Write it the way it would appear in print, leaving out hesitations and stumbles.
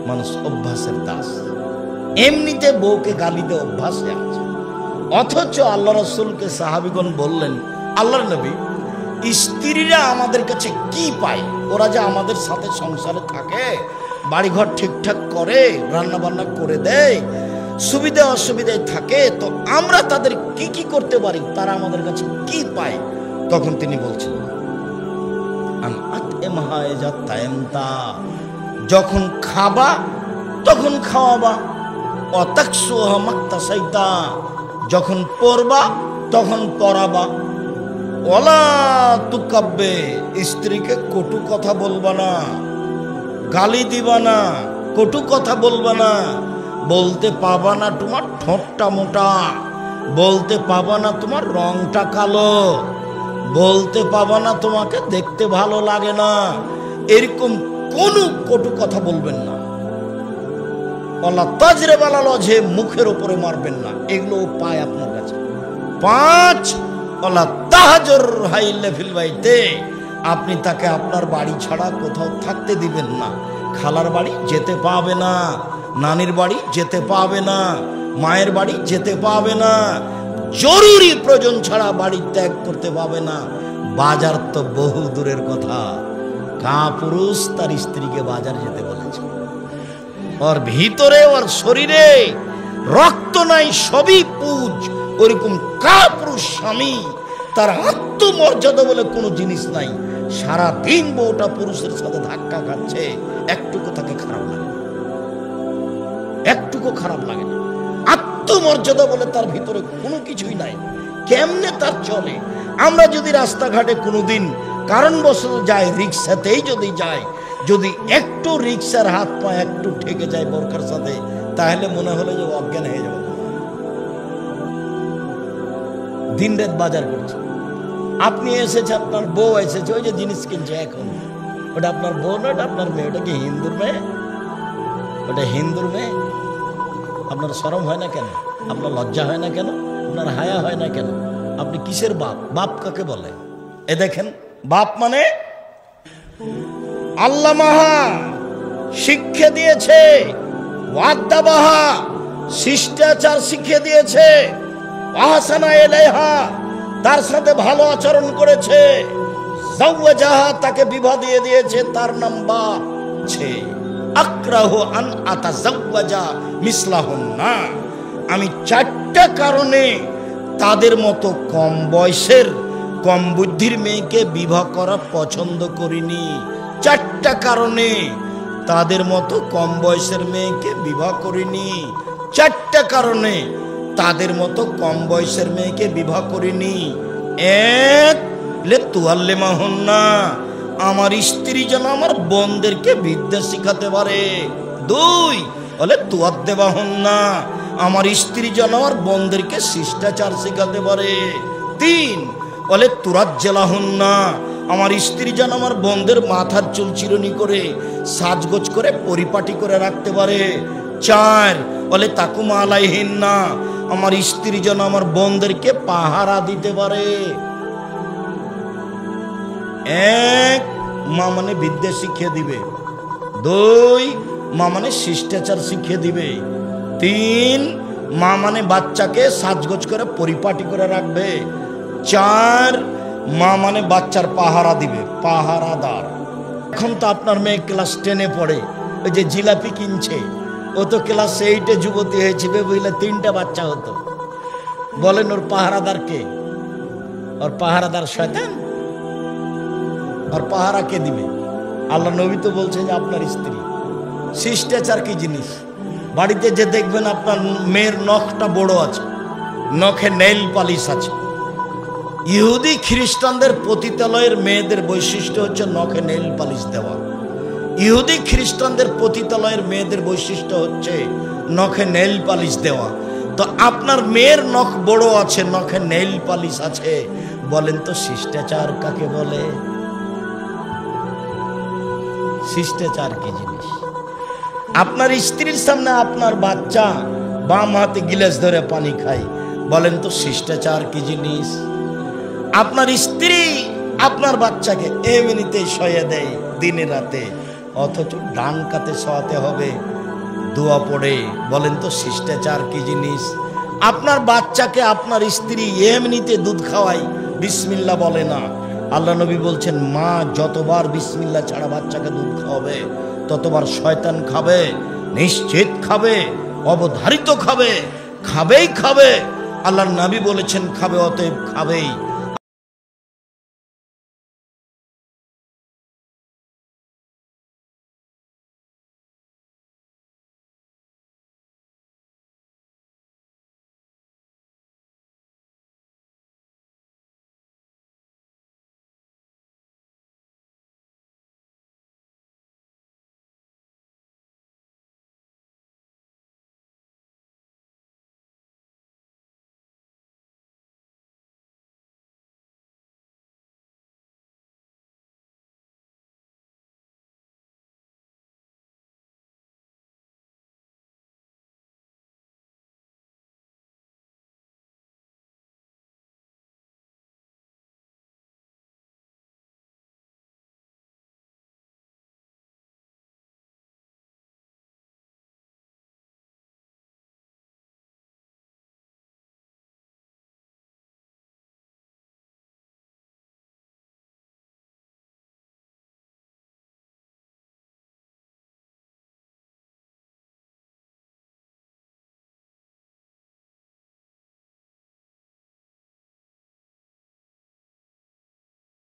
মানুষ অভ্যাসের দাস, এমনিতে বউকে গালি দিয়ে অভ্যাসে আছে। অথচ আল্লাহ রাসূলকে সাহাবীগণ বললেন, আল্লাহর নবী, স্ত্রীরা আমাদের কাছে কি পায়? ওরা যে আমাদের সাথে সংসারে থাকে, বাড়িঘর ঠিকঠাক করে, রান্না বান্না করে দেয়, সুবিধা অসুবিধায় থাকে, তো আমরা তাদের কি কি করতে পারি? তারা আমাদের কাছে কি পায়? তখন তিনি বলছেন, যখন খাবা তখন খাওয়াবা, যখন পড়বা তখন পড়াবা, ওলা তুকাব্বে, স্ত্রীকে কটু কথা বলবা না, গালি দিবা না, কটু কথা বলবা না। বলতে পাবা না তোমার ঠোঁটটা মোটা, বলতে পাবা না তোমার রংটা কালো, বলতে পাবা না তোমাকে দেখতে ভালো লাগে না, এরকম কোনো কটু কথা বলবেন না। ওলা তাজরে বালা লজে, মুখের উপরে মারবেন না। এগুলো পায় আপনার কাছে। 5, ওলা তাহাজুর হাইলে ফিল বাইতে, আপনি তাকে আপনার বাড়ি ছাড়া কোথাও থাকতে দিবেন না। খালার বাড়ি যেতে পাবে না, নানির বাড়ি যেতে পাবে না, মায়ের বাড়ি যেতে পাবে না, জরুরি প্রয়োজন ছাড়া বাড়ি ত্যাগ করতে পাবে না। বাজার তো বহু দূরের কথা, পুরুষ তার স্ত্রীকে বাজার যেতে বলেছে? ওর ভিতরে, ওর শরীরে রক্ত নাই, সবই পুজ। ওরকম পুরুষ স্বামী, তার আত্মমর্যাদা বলে কোনো জিনিস নাই, সারা দিন বউটা পুরুষের সাথে ধাক্কা খাচ্ছে, একটুকু তাকে খারাপ লাগে না, একটুকু খারাপ লাগে না। আত্মমর্যাদা বলে তার ভিতরে কোনো কিছুই নাই। কেমনে তার চলে? আমরা যদি রাস্তাঘাটে কোনোদিন কারণবশত যাই, রিক্সাতেই যদি যাই, যদি একটু রিক্সার হাত পা একটু ঠেকে যায় বোরখার সাথে, তাহলে মনে হলো যে অজ্ঞান হয়ে যাবে। দিন রাত বাজার করছে, আপনি এসেছে, আপনার বউ এসেছে, ওই যে জিনিস কিনছে, এখন ওটা আপনার বউ না, ওটা আপনার মেয়ে। ওটা কি হিন্দুর মেয়ে? ওটা হিন্দুর মেয়ে। আপনার শরম হয় না কেন? আপনার লজ্জা হয় না কেন? আপনার হায়া হয় না কেন? আপনি কিসের বাপ? বাপ কাকে বলে? এ দেখেন, বাপ মানে আল্লাহ মাহা শিক্ষা দিয়েছে, ওয়াদ্দাবাহা শিষ্টাচার শিখিয়ে দিয়েছে, আহসানা ইলাইহা তার সাথে ভালো আচরণ করেছে, যাওয়াজাহা তাকে বিবাহ দিয়ে দিয়েছে, তার নাম বাপ। আক্রাহু আন আতাযাওয়াজা মিসলাহুন্না, আমি 4টা কারণে তাদের মতো কম বয়সের, কম বুদ্ধির মেয়েকে বিবাহ করা পছন্দ করিনি। 4টা কারণে তাদের মতো কম বয়সের মেয়েকে বিবাহ করিনি। 4টা কারণে তাদের মতো কম বয়সের মেয়েকে বিবাহ করিনি। 1, লে তুআল্লিমাহুন্না, আমার স্ত্রী যেন আমার বোনদেরকে বিদ্যা শিখাতে পারে। 2, বলে তুআদ্দিবাহুন্না, আমার স্ত্রী যেন আমার বোনদেরকে শিষ্টাচার শিখাতে পারে। 3, বলে তুরাজ্জালাহুন্না, আমার স্ত্রী যেন আমার বোনদের মাথার চুল চিরুনি করে, সাজগোজ করে, পরিপাটি করে রাখতে পারে। 4, বলে তাকুমা আলাইহিন্না, আমার স্ত্রী যেন আমার বোনদেরকে পাহারা দিতে পারে। 1, মা মানে বিদ্যা শিখিয়ে দিবে। 2, মা মানে শিষ্টাচার শিখিয়ে দিবে। 3, মা মানে বাচ্চাকে সাজগোজ করে পরিপাটি করে রাখবে। 4, মা মানে বাচ্চার পাহারা দিবে, পাহারাদার। এখন তো আপনার মেয়ে ক্লাস 10-এ পড়ে, ওই যে জিলাপি কিনছে, ও তো ক্লাস 8-এ যুবতী হয়েছে, বুঝলে 3টা বাচ্চা হতো। বলেন ওর পাহারাদার কে? ওর পাহারাদার শয়তান। আর পাহারা কে দিবে? আল্লাহ নবী তো বলছেন যে আপনার স্ত্রী। শিষ্টাচার কি জিনিস? বাড়িতে যে দেখবেন আপনার মেয়ের নখটা বড় আছে, নখে নেইল পালিশ আছে। ইহুদি খ্রিস্টানদের পতিতালয়ের মেয়েদের বৈশিষ্ট্য হচ্ছে নখে নেইল পালিশ দেওয়া। ইহুদি খ্রিস্টানদের পতিতালয়ের মেয়েদের বৈশিষ্ট্য হচ্ছে নখে নেইল পালিশ দেওয়া। তো আপনার মেয়ের নখ বড় আছে, নখে নেইল পালিশ আছে, বলেন তো শিষ্টাচার কাকে বলে? শিষ্টাচার কি জিনিস? আপনার স্ত্রীর সামনে আপনার বাচ্চা বাম হাতে গিলাস ধরে পানি খায়, বলেন তো শিষ্টাচার কি জিনিস? আপনার স্ত্রী আপনার বাচ্চাকে এমনিতেই শয়ে দেয় দিনে রাতে, অথচ ডান কাতে শোয়াতে হবে। দোয়া পড়ে বলেন তো শিষ্টাচার কি জিনিস? আপনার বাচ্চাকে আপনার স্ত্রী এমনিতে দুধ খাওয়াই, বিসমিল্লাহ বলে না। আল্লাহ নবী বলছেন মা যতবার বিসমিল্লাহ ছাড়া বাচ্চাকে দুধ খাওয়াবে ততবার শয়তান খাবে, নিশ্চিত খাবে, অবধারিত খাবে, খাবেই খাবে। আল্লাহর নবী বলেছেন খাবে, অতএব খাবেই।